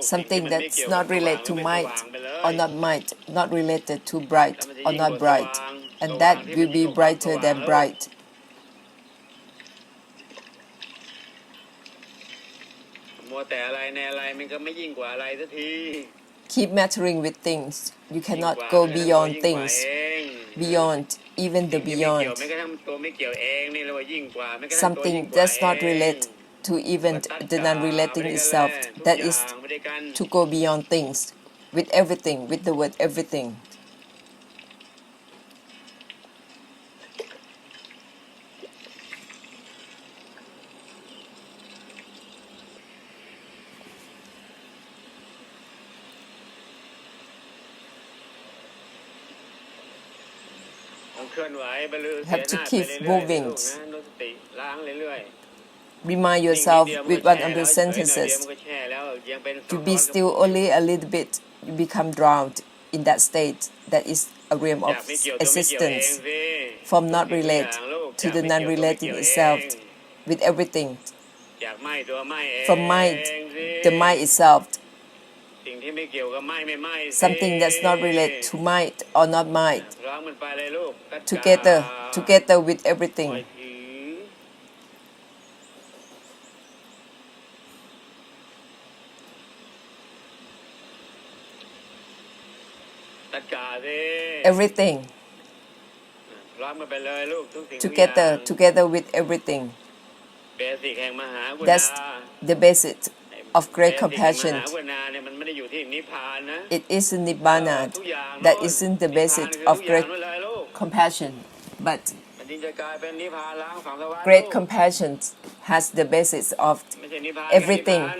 something that's not related to might or not might, not related to bright or not bright, and that will be brighter than bright. Keep mattering with things. You cannot go beyond things, beyond, even the beyond. Something does not relate to even the non-relating itself, that is to go beyond things, with everything, with the word everything. Have to keep moving. Remind yourself with one of the sentences. To be still only a little bit, you become drowned in that state. That is a realm of existence. From not relate to the non-relating itself with everything. From mind, the mind itself. Something that's not related to might or not might. Together with everything. Everything. Together with everything. That's the basis of great compassion. It isn't Nibbana. That isn't the basis of great compassion. But great compassion has the basis of everything.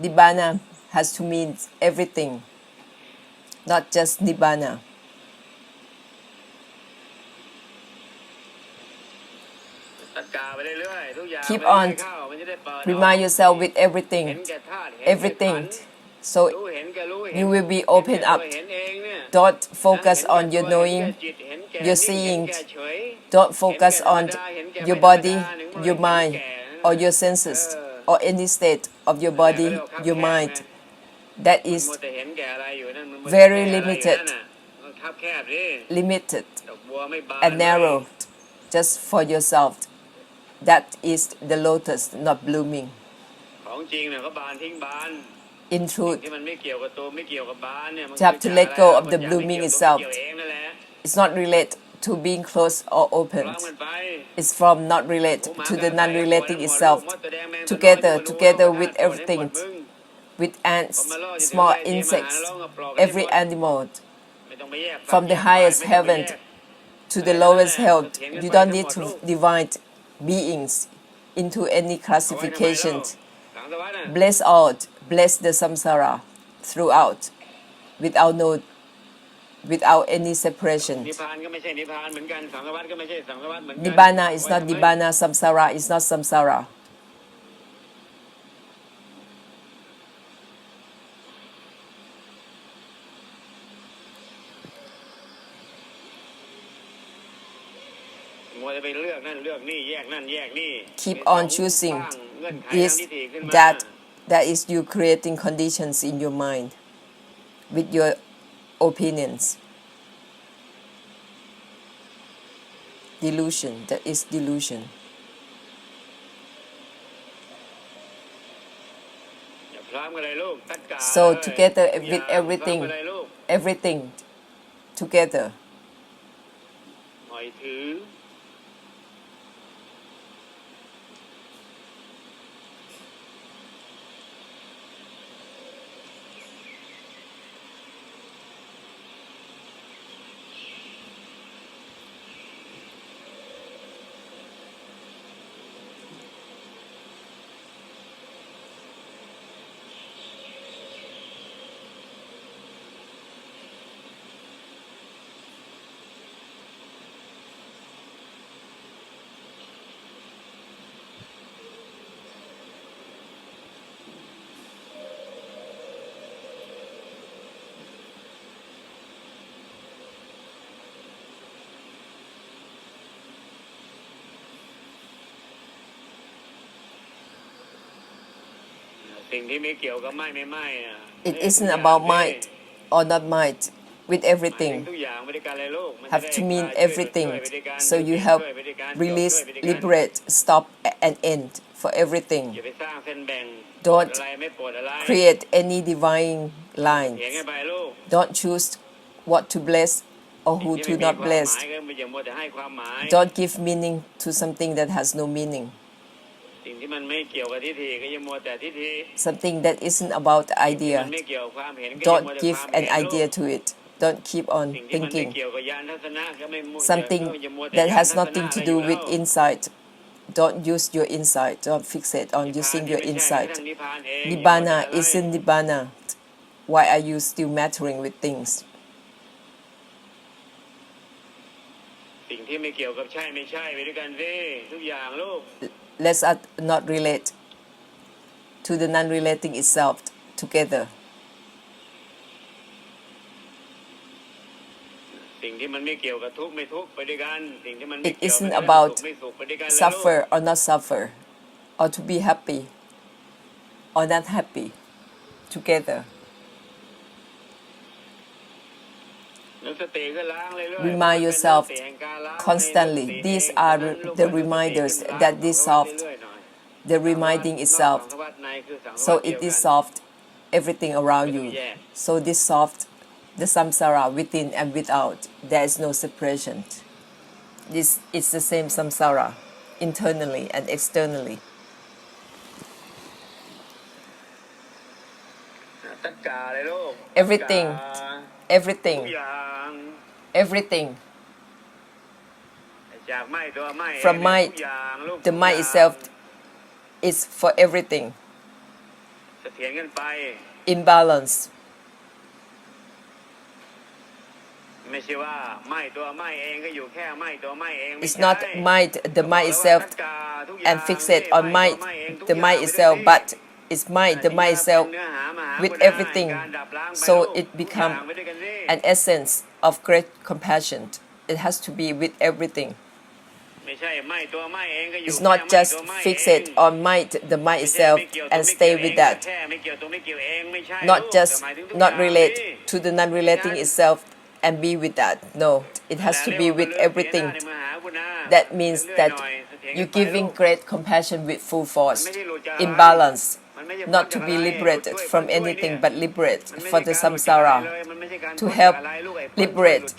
Nibbana has to mean everything, not just Nibbana. Keep on. Remind yourself with everything. So you will be open up. Don't focus on your knowing, your seeing. Don't focus on your body, your mind, or your senses, or any state of your body, your mind. That is very limited and narrow just for yourself. That is the lotus not blooming. In truth, you have to let go of the blooming itself. It's not related to being closed or open. It's from not related to the non-relating itself. Together with everything, with ants, small insects, every animal, from the highest heaven to the lowest hell. You don't need to divide beings into any classifications. Bless all, bless the samsara throughout, without any separation. Nibbana is not Nibbana, samsara is not samsara. Keep on choosing this, that is you creating conditions in your mind with your opinions. Delusion, that is delusion. So together with everything together. It isn't about might or not might. With everything have to mean everything. So you help release, liberate, stop, and end for everything. Don't create any divine lines. Don't choose what to bless or who to not bless. Don't give meaning to something that has no meaning. Something that isn't about the idea. Don't give an idea to it. Don't keep on thinking. Something that has nothing to do with insight. Don't use your insight. Don't fixate on using your insight. Nibbana isn't Nibbana. Why are you still mattering with things? Let's not relate to the non-relating itself together. It isn't about suffer or not suffer, or to be happy or not happy together. Remind yourself constantly. These are the reminders that dissolved, the reminding itself. So it dissolved everything around you. So dissolved the samsara within and without. There is no separation. This is the same samsara, internally and externally. Everything, everything, everything. From might, the might itself is for everything. Imbalance. It's not might, the might itself, and fixate on might, the might itself, but it's might, the might itself, with everything. So it becomes an essence of great compassion. It has to be with everything. It's not just fixate on might, the might itself, and stay with that. Not just not relate to the non-relating itself and be with that. No, it has to be with everything. That means that you're giving great compassion with full force, in balance, not to be liberated from anything but liberate for the samsara, to help liberate,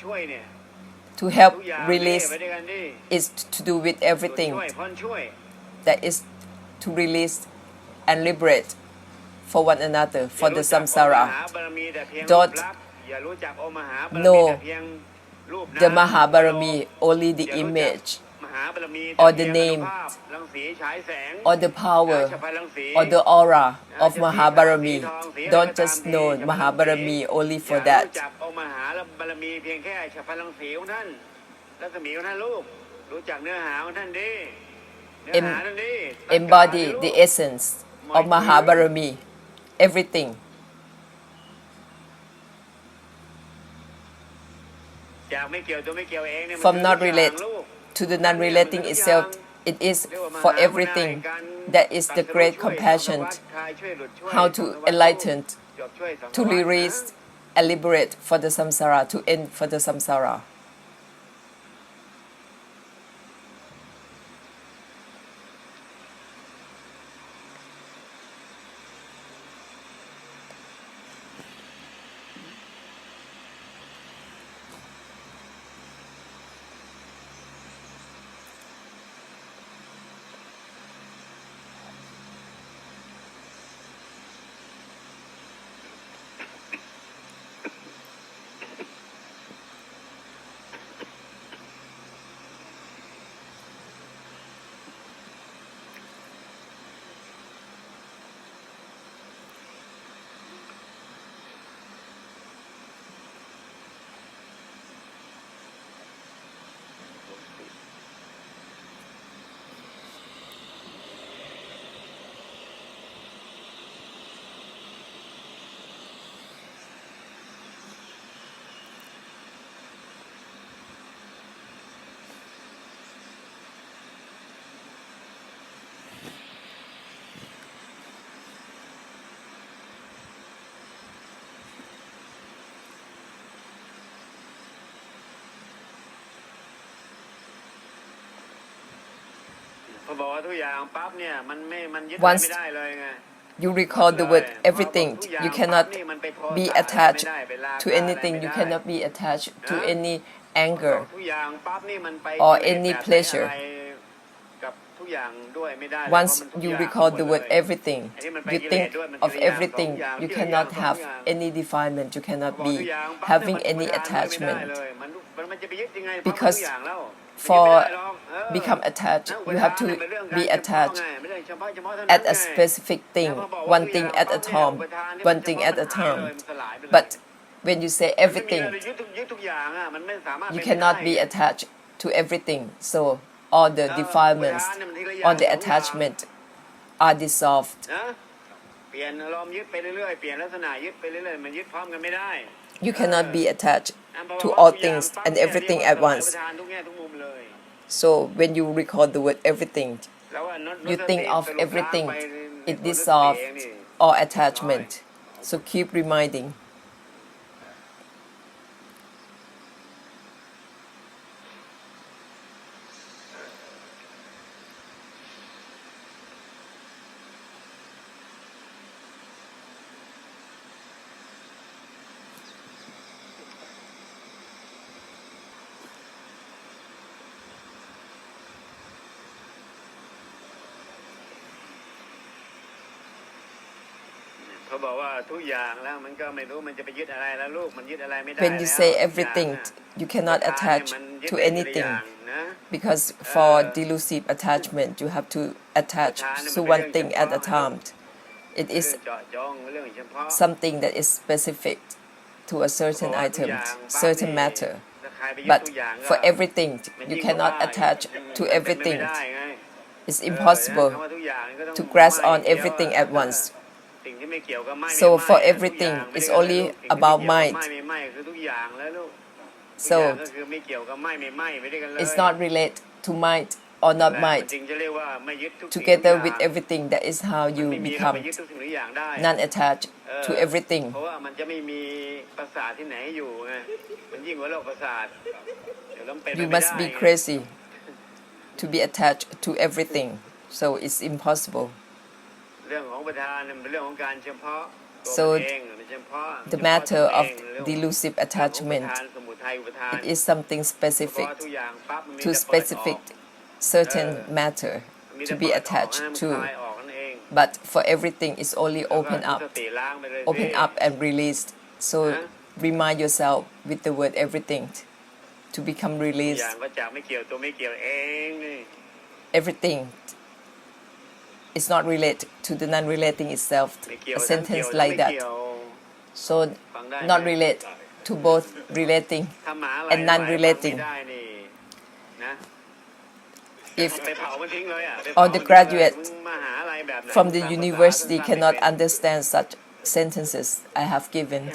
to help release is to do with everything. That is to release and liberate for one another, for the samsara. Don't know the Maha-Parami, only the image, or the name, or the power, or the aura of Maha-Parami. Don't just know Maha-Parami only for that. Embody the essence of Maha-Parami, everything. From not relate to the non-relating itself, it is for everything. That is the great compassion. How to enlighten, to release and liberate for the samsara, to end for the samsara. Once you recall the word everything, you cannot be attached to anything, you cannot be attached to any anger or any pleasure. Once you recall the word everything, you think of everything, you cannot have any defilement, you cannot be having any attachment. Because for become attached, you have to be attached at a specific thing, one thing at a time, one thing at a time. But when you say everything, you cannot be attached to everything. So all the defilements, all the attachment are dissolved. You cannot be attached to all things and everything at once. So when you recall the word everything, you think of everything, it dissolves all attachment. So keep reminding. When you say everything, you cannot attach to anything. Because for delusive attachment, you have to attach to one thing at a time. It is something that is specific to a certain item, certain matter. But for everything, you cannot attach to everything. It's impossible to grasp on everything at once. So for everything, it's only about mind. So it's not related to mind or not mind. Together with everything, that is how you become non-attached to everything. You must be crazy to be attached to everything. So it's impossible. So the matter of delusive attachment, it is something specific to specific certain matter to be attached to. But for everything, it's only open up and released. So remind yourself with the word everything to become released. Everything is not related to the non-relating itself. A sentence like that. So not relate to both relating and non-relating. If all the graduates from the university cannot understand such sentences I have given,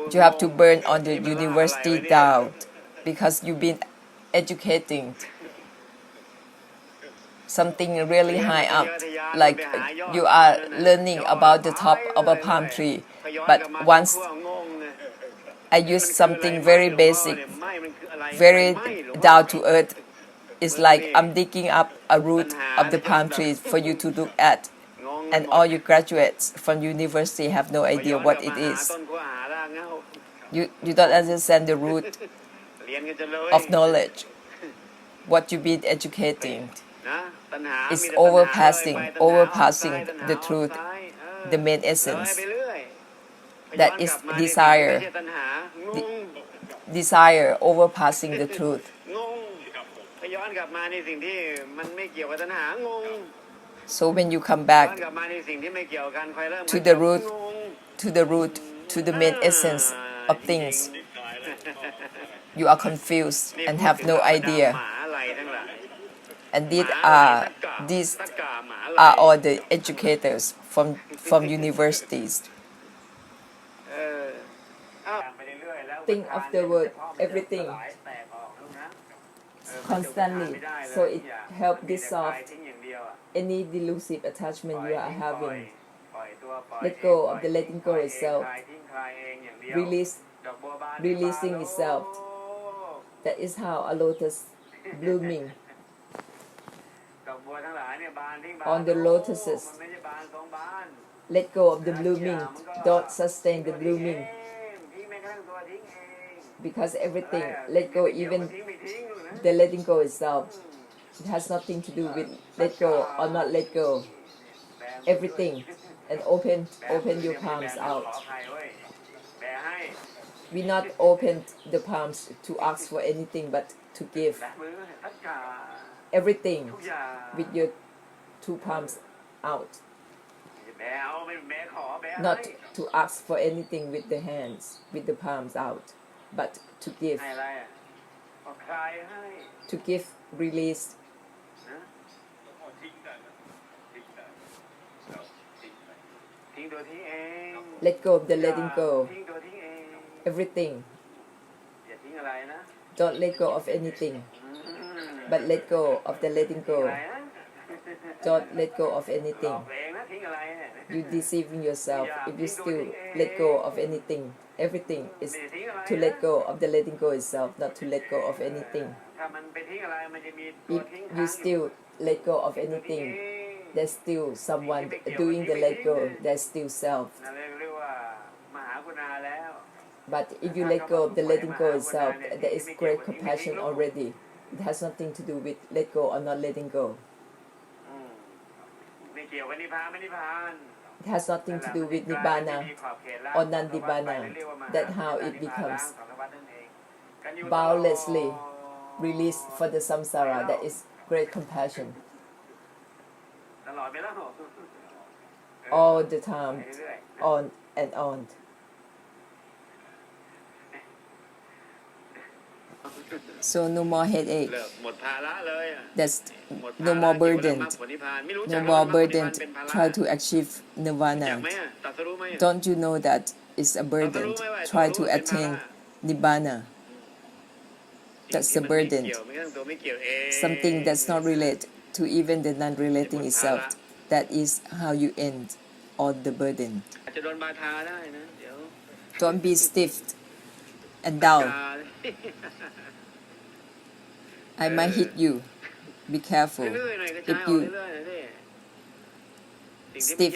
you have to burn on the university down because you've been educating something really high up, like you are learning about the top of a palm tree. But once I use something very basic, very down to earth, it's like I'm digging up a root of the palm tree for you to look at. And all you graduates from university have no idea what it is. You don't understand the root of knowledge, what you've been educating. It's overpassing the truth, the main essence. That is desire overpassing the truth. So when you come back to the root, to the main essence of things, you are confused and have no idea. And these are all the educators from universities. Think of the word everything constantly, so it helps dissolve any delusive attachment you are having. Let go of the letting go itself, releasing itself. That is how a lotus blooming on the lotuses. Let go of the blooming. Don't sustain the blooming. Because everything, let go, even the letting go itself. It has nothing to do with let go or not let go. Everything. And open your palms out. We not open the palms to ask for anything but to give. Everything with your two palms out. Not to ask for anything with the hands, with the palms out, but to give. To give, release. Let go of the letting go. Everything. Don't let go of anything, but let go of the letting go. Don't let go of anything. You're deceiving yourself if you still let go of anything. Everything is to let go of the letting go itself, not to let go of anything. If you still let go of anything, there's still someone doing the let go, there's still self. But if you let go of the letting go itself, there is great compassion already. It has nothing to do with let go or not letting go. It has nothing to do with Nibbana or non-Nibbana. That's how it becomes boundlessly released for the samsara. That is great compassion. All the time, on and on. So no more headache. That's no more burden. No more burden. Try to achieve nirvana. Don't you know that it's a burden? Try to attain nibbana. That's the burden. Something that's not related to even the non-relating itself. That is how you end all the burden. Don't be stiff and down. I might hit you. Be careful. If you stiff,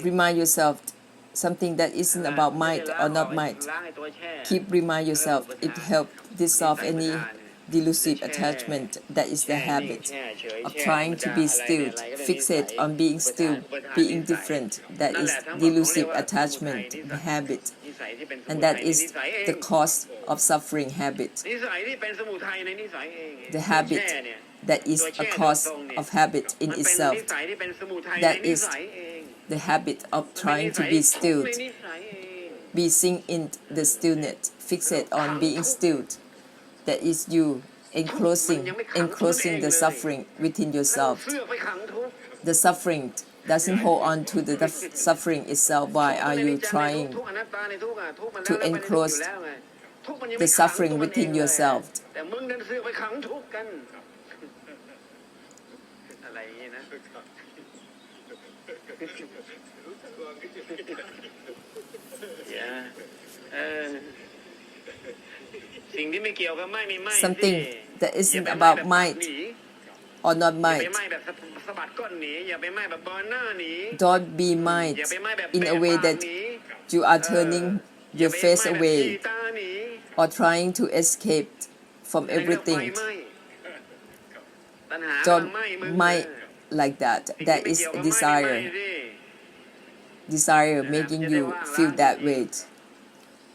remind yourself something that isn't about might or not might. Keep remind yourself. It helps dissolve any delusive attachment. That is the habit of trying to be still. Fixate on being still, being different. That is delusive attachment habit. And that is the cause of suffering habit. The habit that is a cause of habit in itself. That is the habit of trying to be stilled. Be sink in the stillness. Fixate on being stilled. That is you enclosing the suffering within yourself. The suffering doesn't hold on to the suffering itself. Why are you trying to enclose the suffering within yourself? Something that isn't about might or not might. Don't be might in a way that you are turning your face away or trying to escape from everything. Don't might like that. That is desire. Desire making you feel that way.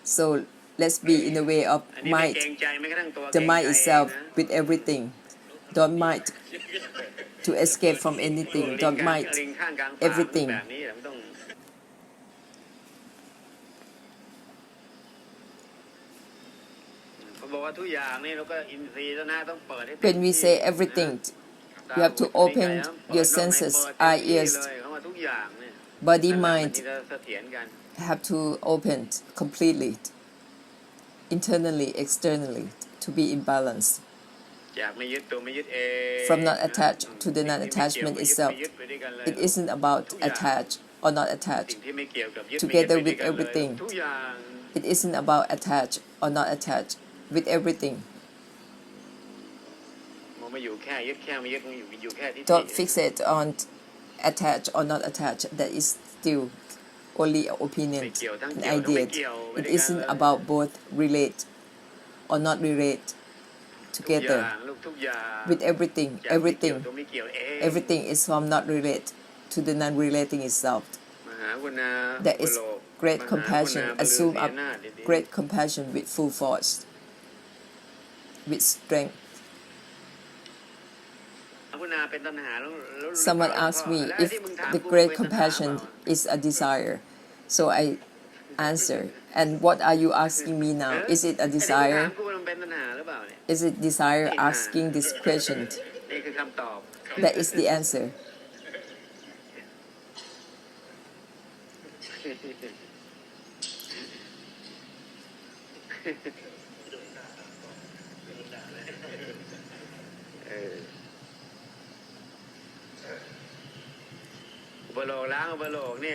So let's be in the way of might. The might itself with everything. Don't might to escape from anything. Don't might everything. When we say everything, you have to open your senses, eye, ears, body, mind. Have to open completely, internally, externally, to be in balance. From not attached to the non-attachment itself. It isn't about attached or not attached. Together with everything. It isn't about attached or not attached. With everything. Don't fixate on attached or not attached. That is still only an opinion, an idea. It isn't about both relate or not relate together. With everything is from not relate to the non-relating itself. There is great compassion, assume up great compassion with full force, with strength. Someone asked me if the great compassion is a desire. So I answer, and what are you asking me now? Is it a desire? Is it desire asking this question? That is the answer.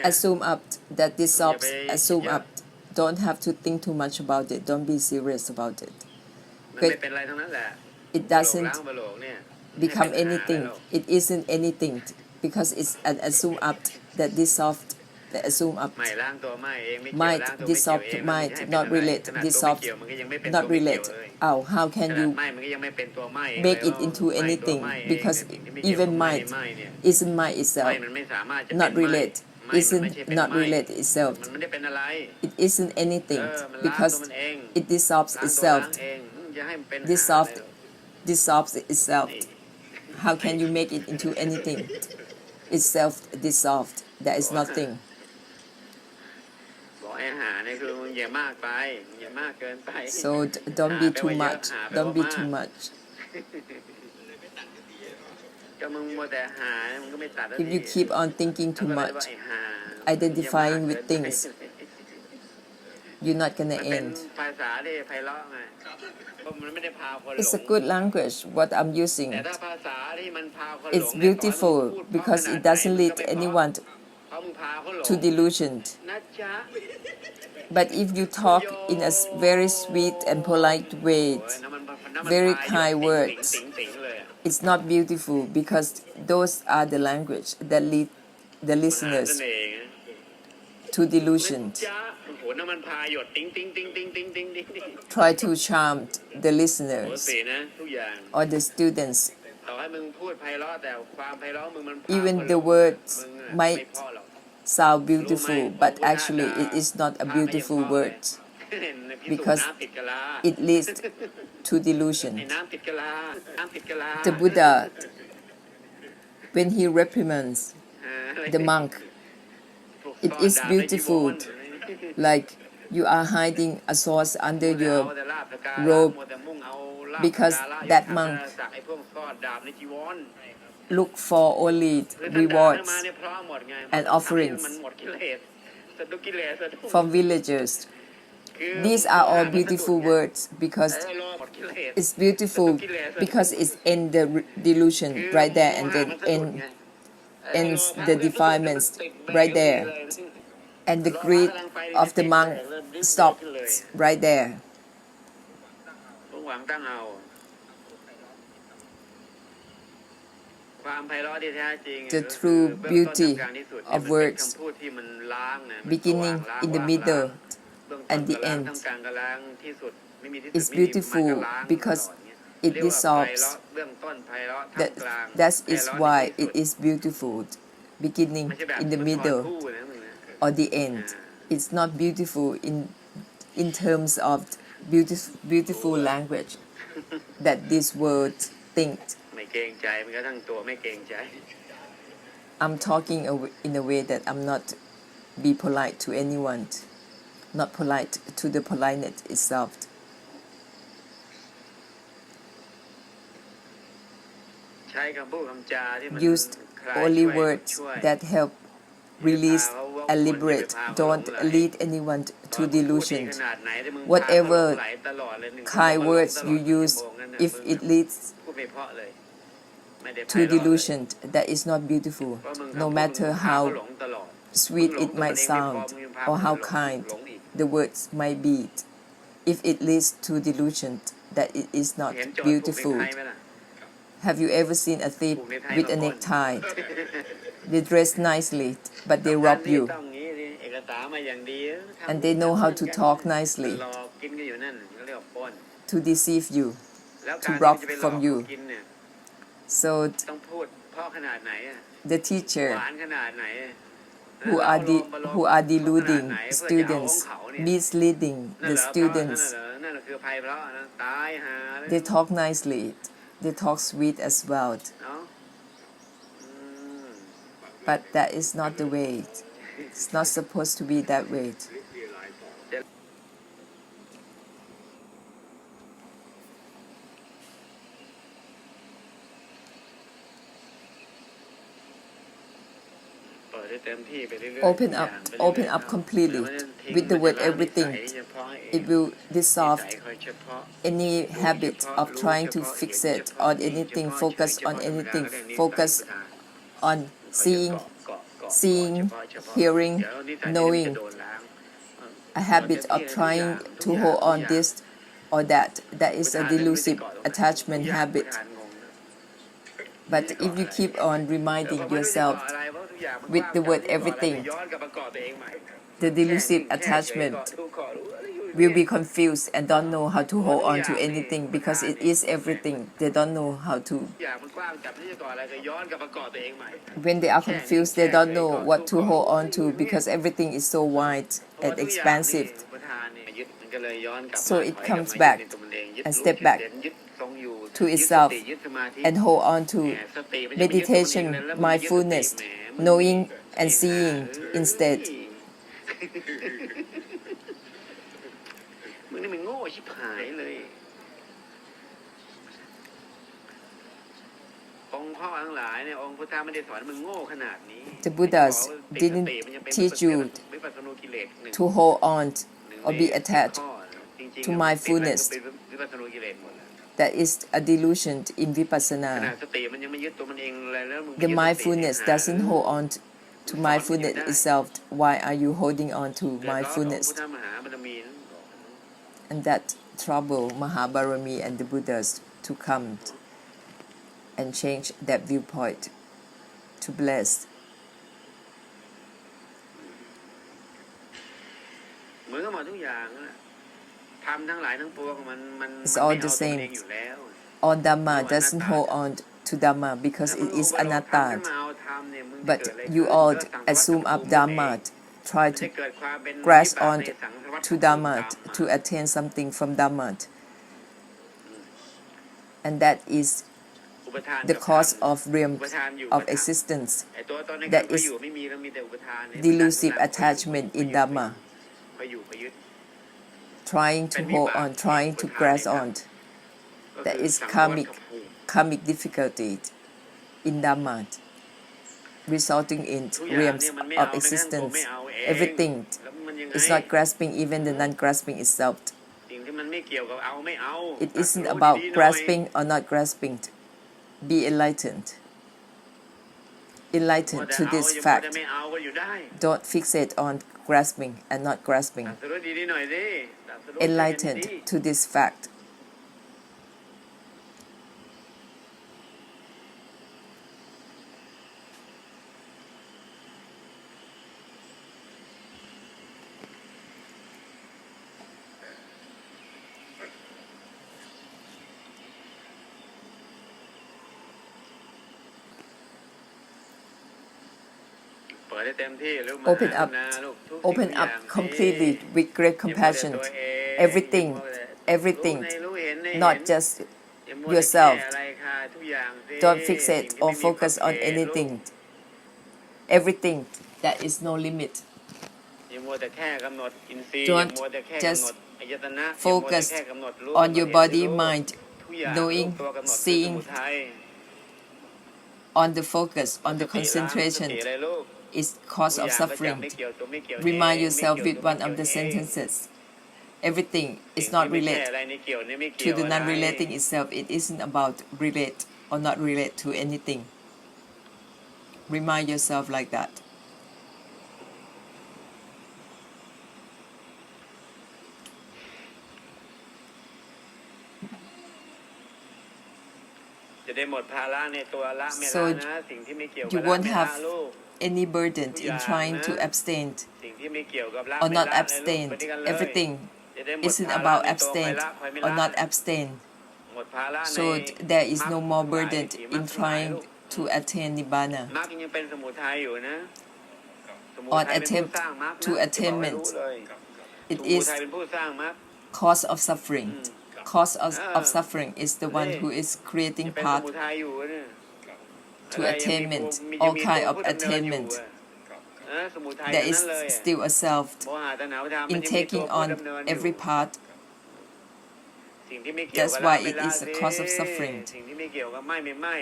Assume up that dissolves, assume up. Don't have to think too much about it. Don't be serious about it. It doesn't become anything. It isn't anything because it's an assume up that dissolved. The assume up might dissolved might not relate dissolved not relate. Oh, how can you make it into anything? Because even might isn't might itself. Not relate isn't not relate itself. It isn't anything because it dissolves itself. Dissolves itself. How can you make it into anything? It's self-dissolved. There is nothing. So don't be too much. Don't be too much. If you keep on thinking too much, identifying with things, you're not gonna end. It's a good language, what I'm using. It's beautiful because it doesn't lead anyone to delusion. But if you talk in a very sweet and polite way, very kind words, it's not beautiful because those are the language that lead the listeners to delusion. Try to charm the listeners or the students. Even the words might sound beautiful, but actually it is not a beautiful word because it leads to delusion. The Buddha, when he reprimands the monk, it is beautiful, like you are hiding a source under your robe because that monk look for only rewards and offerings from villagers. These are all beautiful words because it's beautiful because it's in the delusion right there, and then ends the defilements right there, and the greed of the monk stops right there. The true beauty of words, beginning, in the middle, and the end, is beautiful because it dissolves. That is why it is beautiful, beginning, in the middle, or the end. It's not beautiful in terms of beautiful language that this word thinks. I'm talking in a way that I'm not be polite to anyone, not polite to the politeness itself. Used only words that help release and liberate. Don't lead anyone to delusion. Whatever kind words you use, if it leads to delusion, that is not beautiful, no matter how sweet it might sound or how kind the words might be. If it leads to delusion, that it is not beautiful. Have you ever seen a thief with a necktie? They dress nicely, but they rob you. And they know how to talk nicely, to deceive you, to rob from you. So the teacher who are deluding students, misleading the students, they talk nicely, they talk sweet as well. But that is not the way. It's not supposed to be that way. Open up completely with the word everything. It will dissolve any habit of trying to fixate on anything, focus on anything, focus on seeing, hearing, knowing. A habit of trying to hold on this or that is a delusive attachment habit. But if you keep on reminding yourself with the word everything, the delusive attachment will be confused and don't know how to hold on to anything because it is everything. They don't know how to. When they are confused, they don't know what to hold on to because everything is so wide and expansive. So it comes back and step back to itself and hold on to meditation, mindfulness, knowing and seeing instead. มึงนี่มันโง่ชิบหายเลยองค์พ่อทั้งหลายเนี่ยองค์พุทธะไม่ได้สอนมึงโง่ขนาดนี้ The Buddhas didn't teach you to hold on or be attached to mindfulness. That is a delusion in vipassana. The mindfulness doesn't hold on to mindfulness itself. Why are you holding on to mindfulness? And that trouble Maha-Parami and the Buddhas to come and change that viewpoint to bless. It's all the same. All Dhamma doesn't hold on to Dhamma because it is anatta. But you all assume up Dhamma, try to grasp on to Dhamma, to attain something from Dhamma. And that is the cause of realm of existence. That is delusive attachment in Dhamma. Trying to hold on, trying to grasp on. That is karmic difficulty in Dhamma, resulting in realms of existence. Everything is not grasping, even the non-grasping itself. It isn't about grasping or not grasping. Be enlightened. Enlightened to this fact. Don't fixate on grasping and not grasping. Enlightened to this fact. Open up completely with great compassion. Everything, not just yourself. Don't fixate or focus on anything. Everything, there is no limit. Don't just focus on your body, mind, knowing, seeing, on the focus, on the concentration is cause of suffering. Remind yourself with one of the sentences. Everything is not related to the non-relating itself. It isn't about relate or not relate to anything. Remind yourself like that. So you won't have any burden in trying to abstain or not abstain. Everything isn't about abstain or not abstain. So there is no more burden in trying to attain Nibbana or attempt to attainment. It is cause of suffering. Cause of suffering is the one who is creating path to attainment, all kind of attainment. There is still a self in taking on every part. That's why it is a cause of suffering.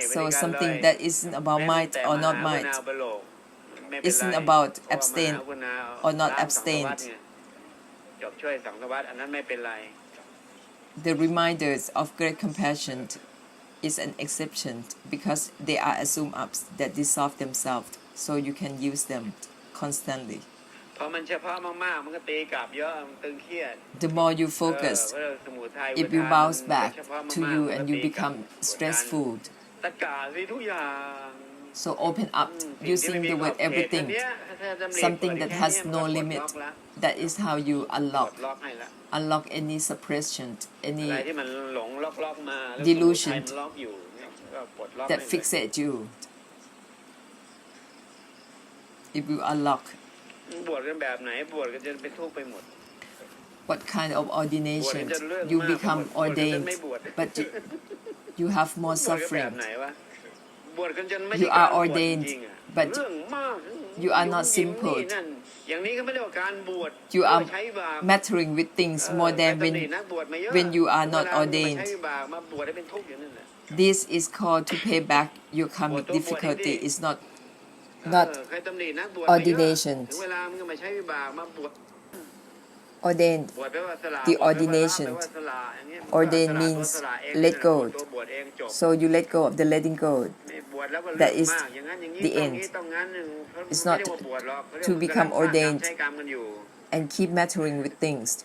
So something that isn't about might or not might, isn't about abstain or not abstained. The reminders of great compassion is an exception because they are assumed ups that dissolve themselves, so you can use them constantly. The more you focus, it will bounce back to you and you become stressful. So open up using the word everything, something that has no limit. That is how you unlock any suppression, any delusion that fixates you. It will unlock. What kind of ordination? You become ordained, but you have more suffering. You are ordained, but you are not simple. You are mattering with things more than when you are not ordained. This is called to pay back your karmic difficulty. It's not ordination. Ordained, the ordination. Ordained means let go. So you let go of the letting go. That is the end. It's not to become ordained and keep mattering with things.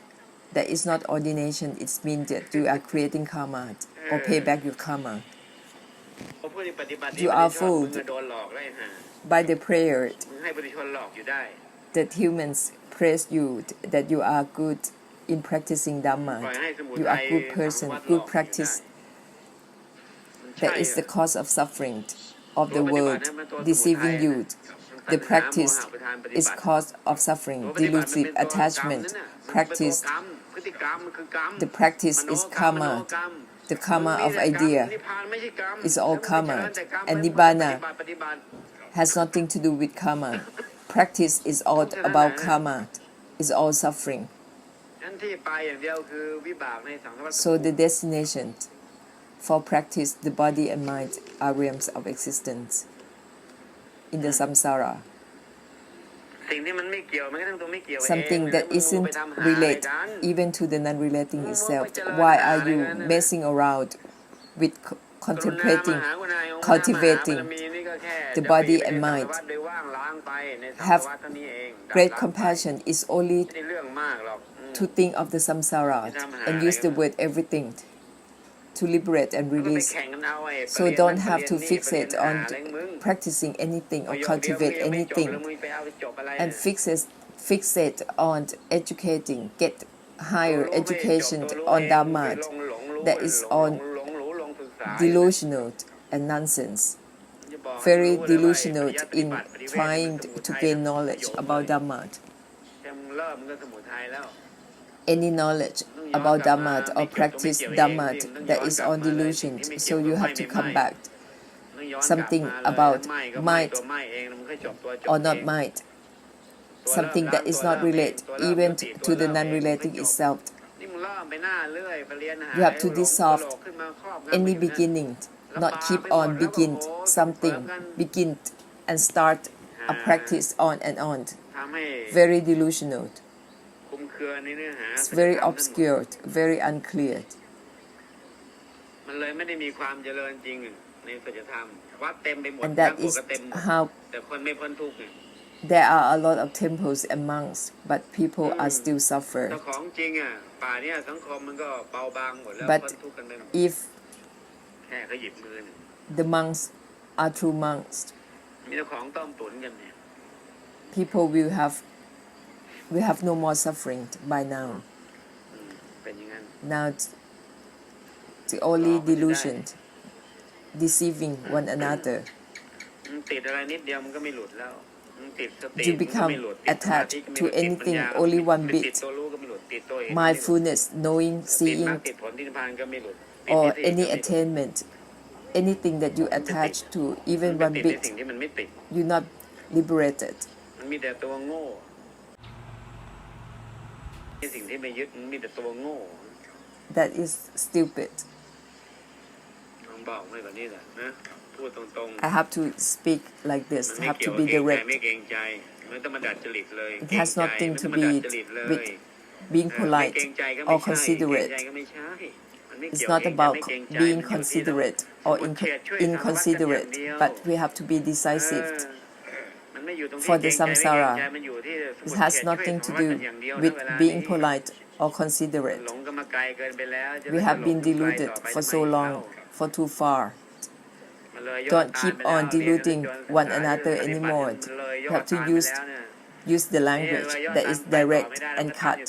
That is not ordination. It means that you are creating karma or pay back your karma. You are fooled by the prayer that humans praise you, that you are good in practicing Dhamma. You are a good person, good practice. That is the cause of suffering of the world, deceiving you. The practice is cause of suffering, delusive attachment. The practice is karma. The karma of idea is all karma, and Nibbana has nothing to do with karma. Practice is all about karma, is all suffering. So the destination for practice, the body and mind are realms of existence in the samsara. Something that isn't related even to the non-relating itself. Why are you messing around with contemplating, cultivating the body and mind? Have great compassion is only to think of the samsara and use the word everything to liberate and release. So don't have to fixate on practicing anything or cultivate anything and fixate on educating, get higher education on Dhamma. That is on delusional and nonsense. Very delusional in trying to gain knowledge about Dhamma. Any knowledge about Dhamma or practice Dhamma that is on delusion. So you have to come back. Something about might or not might. Something that is not related even to the non-relating itself. You have to dissolve any beginning, not keep on begin something, begin and start a practice on and on. Very delusional. It's very obscured, very unclear. And that is how there are a lot of temples and monks, but people are still suffering. But if the monks are true monks. มีแต่ของต้มตุ๋นกันเนี่ย People will have no more suffering by now. เป็นอย่างนั้น Now the only delusion, deceiving one another. ติดอะไรนิดเดียวมันก็ไม่หลุดแล้วติดสติ You become attached to anything only one bit. Mindfulness, knowing, seeing, or any attainment, anything that you attach to, even one bit, you're not liberated. มันมีแต่ตัวโง่สิ่งที่ไม่ยึดมันมีแต่ตัวโง่ That is stupid. บอกไม่แบบนี้แหละนะพูดตรงๆ I have to speak like this. I have to be direct. ไม่เกรงใจไม่ต้องมาดัดจริตเลย It has nothing to be with being polite or considerate. It's not about being considerate or inconsiderate, but we have to be decisive. For the samsara, it has nothing to do with being polite or considerate. We have been deluded for so long, for too far. Don't keep on deluding one another anymore. You have to use the language that is direct and cut.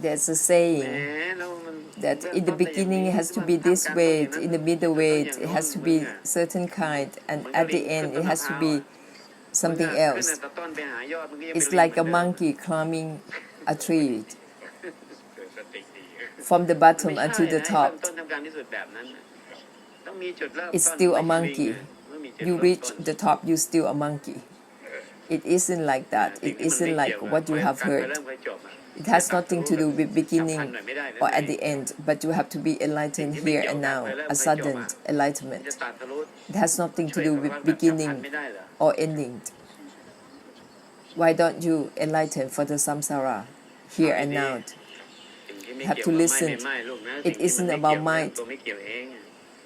There's a saying that in the beginning it has to be this way, in the middle way it has to be certain kind, and at the end it has to be something else. It's like a monkey climbing a tree from the bottom until the top. It's still a monkey. You reach the top, you're still a monkey. It isn't like that. It isn't like what you have heard. It has nothing to do with beginning or at the end, but you have to be enlightened here and now, a sudden enlightenment. It has nothing to do with beginning or ending. Why don't you enlighten for the samsara here and now? You have to listen. It isn't about might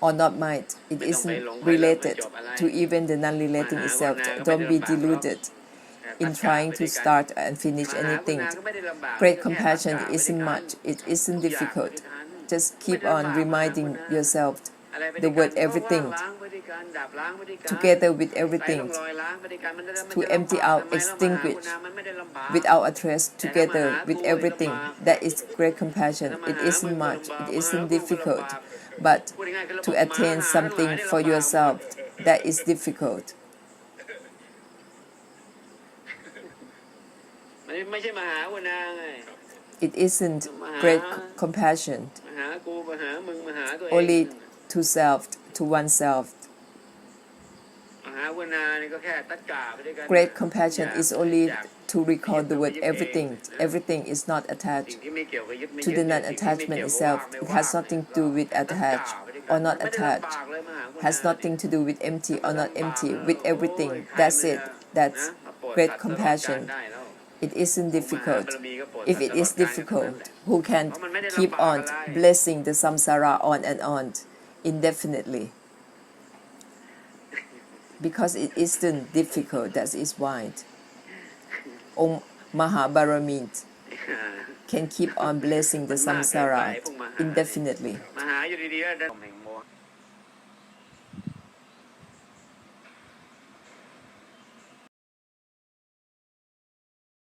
or not might. It isn't related to even the non-relating itself. Don't be deluded in trying to start and finish anything. Great compassion isn't much. It isn't difficult. Just keep on reminding yourself the word everything, together with everything, to empty out, extinguish, without address, together with everything. That is great compassion. It isn't much. It isn't difficult. But to attain something for yourself, that is difficult. It isn't great compassion only to self, to oneself. Great compassion is only to recall the word everything. Everything is not attached to the non-attachment itself. It has nothing to do with attached or not attached. Has nothing to do with empty or not empty. With everything. That's it. That's great compassion. It isn't difficult. If it is difficult, who can keep on blessing the samsara on and on indefinitely? Because it isn't difficult, that is why. Maha-Parami can keep on blessing the samsara indefinitely.